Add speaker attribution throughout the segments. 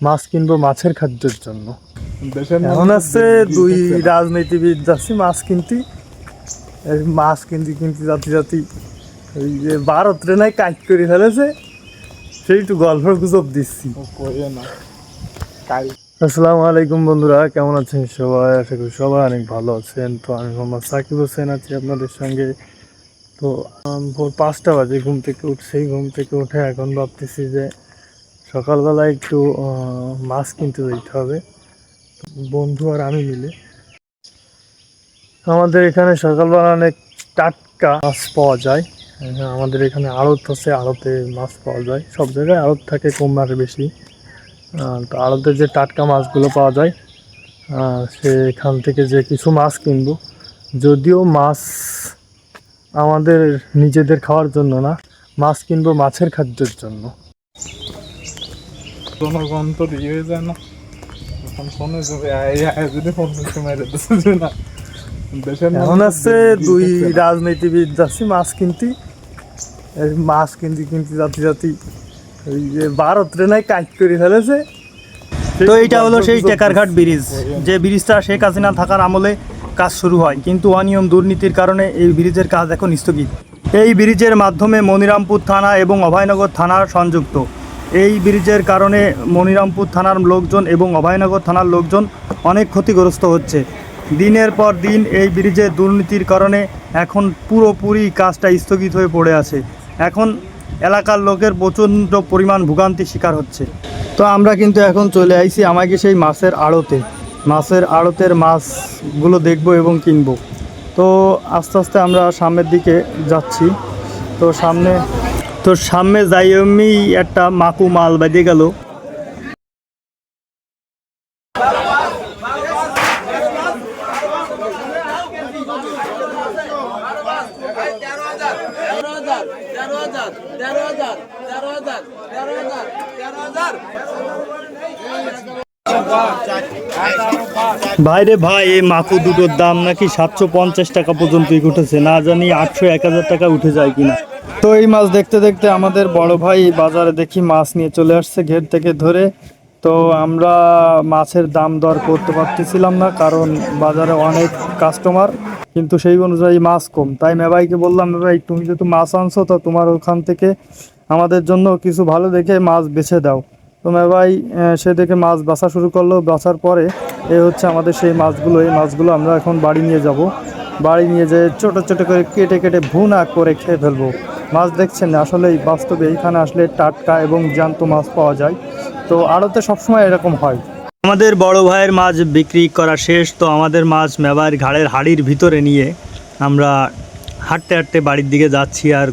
Speaker 1: মাছ কিনবো মাছের খাদ্যের জন্য। এখন আছে দুই রাজনীতিবিদ যাচ্ছি মাছ কিনতে, মাছ কিনতে কিনতে জাতি জাতি ওই যে ভারতরে নাই কাজ করে ফেলেছে, সেই একটু গল্প গুজব দিচ্ছি। আসসালামু আলাইকুম বন্ধুরা, কেমন আছেন সবাই? আশা করি সবাই অনেক ভালো আছেন। তো আমি মোহাম্মদ সাকিব হোসেন আছি আপনাদের সঙ্গে। তো ভোর 5টা বাজে ঘুম থেকে উঠছি। ঘুম থেকে উঠে এখন ভাবতেছি যে সকালবেলা একটু মাছ কিনতে যেতে হবে, বন্ধু আর আমি মিলে। আমাদের এখানে সকালবেলা অনেক টাটকা মাছ পাওয়া যায়। আমাদের এখানে আড়ত আছে, আড়তে মাছ পাওয়া যায়। সব জায়গায় আড়ত থাকে, কম আর বেশি। তো আড়তে যে টাটকা মাছগুলো পাওয়া যায়, সেখান থেকে যে কিছু মাছ কিনবো। যদিও মাছ আমাদের নিজেদের খাওয়ার জন্য না, মাছ কিনবো মাছের খাদ্যের জন্য। জনগণ তো দিয়ে যায় না, এখন ফোনে না। এখন আছে দুই রাজনীতিবিদ যাচ্ছি মাছ কিনতে, মাছ কিনতে কিনতে জাতি জাতি ওই যে ভারতরে নাই কাজ করে ফেলেছে।
Speaker 2: তো এইটা হলো সেই টেকারঘাট ব্রিজ, যে ব্রিজটা শেখ হাসিনা থাকার আমলে কাজ শুরু হয়, কিন্তু অনিয়ম দুর্নীতির কারণে এই ব্রিজের কাজ এখন স্থগিত। এই ব্রিজের মাধ্যমে মনিরামপুর থানা এবং অভয়নগর থানার সংযুক্ত। এই ব্রিজের কারণে মনিরামপুর থানার লোকজন এবং অভয়নগর থানার লোকজন অনেক ক্ষতিগ্রস্ত হচ্ছে। দিনের পর দিন এই ব্রিজের দুর্নীতির কারণে এখন পুরোপুরি কাজটা স্থগিত হয়ে পড়ে আছে। এখন এলাকার লোকের প্রচণ্ড পরিমাণ ভোগান্তির শিকার হচ্ছে। তো আমরা কিন্তু এখন চলে আইছি আমাকে সেই মাছের আড়তে। মাছের আড়তের মাছগুলো দেখব এবং কিনব। তো আস্তে আস্তে আমরা সামনের দিকে যাচ্ছি। তো সামনে যাই আমি একটা মাকু মাল বেঁধে গেল। ভাইরে ভাই, এই মাকু দুটোর দাম নাকি 750 টাকা পর্যন্ত উঠেছে, না জানি 800-1000 টাকা উঠে যায় কিনা। তো এই মাছ দেখতে দেখতে আমাদের বড় ভাই বাজারে দেখি মাছ নিয়ে চলে আসছে ঘের থেকে ধরে। তো আমরা মাছের দাম দর করতে পারতেছিলাম না, কারণ বাজারে অনেক কাস্টমার, কিন্তু সেই অনুযায়ী মাছ কম। তাই মেভাইকে বললাম, মেভাই তুমি যেহেতু মাছ আনছো, তো তোমার ওখান থেকে আমাদের জন্য কিছু ভালো দেখে মাছ বেছে দাও। তো মেভাই সে দেখে মাছ বাছা শুরু করলো। বাছার পরে হচ্ছে আমাদের সেই মাছগুলো। এই মাছগুলো আমরা এখন বাড়ি নিয়ে যাব। বাড়ি নিয়ে যেয়ে ছোটো ছোটো করে কেটে কেটে ভুনা করে খেয়ে ফেলবো। মাছ দেখছেন আসলেই বাস্তবে এইখানে আসলে টাটকা এবং জ্যান্ত মাছ পাওয়া যায়। তো আড়তে সবসময় এরকম হয়। আমাদের বড় ভাইয়ের মাছ বিক্রি করা শেষ। তো আমাদের মাছ মেভাইয়ের ঘাড়ের হাড়ির ভিতরে নিয়ে আমরা হাঁটতে হাঁটতে বাড়ির দিকে যাচ্ছি। আর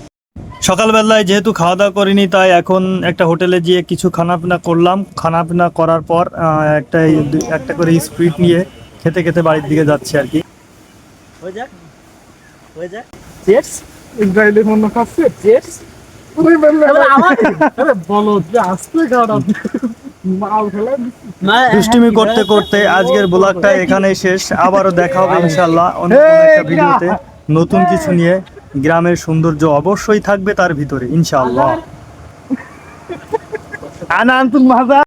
Speaker 2: সকালবেলায় যেহেতু খাওয়া দাওয়া করিনি, তাই এখন একটা হোটেলে গিয়ে কিছু খানাপিনা করলাম। খানাপিনা করার পর একটা করে স্প্রিট নিয়ে খেতে খেতে বাড়ির দিকে যাচ্ছি আর কি। দুষ্টুমি করতে করতে আজকের ব্লগটা এখানেই শেষ। আবারও দেখা হবে ইনশাল্লাহ অন্য একটা ভিডিওতে, নতুন কিছু নিয়ে। গ্রামের সৌন্দর্য অবশ্যই থাকবে তার ভিতরে ইনশাআল্লাহ।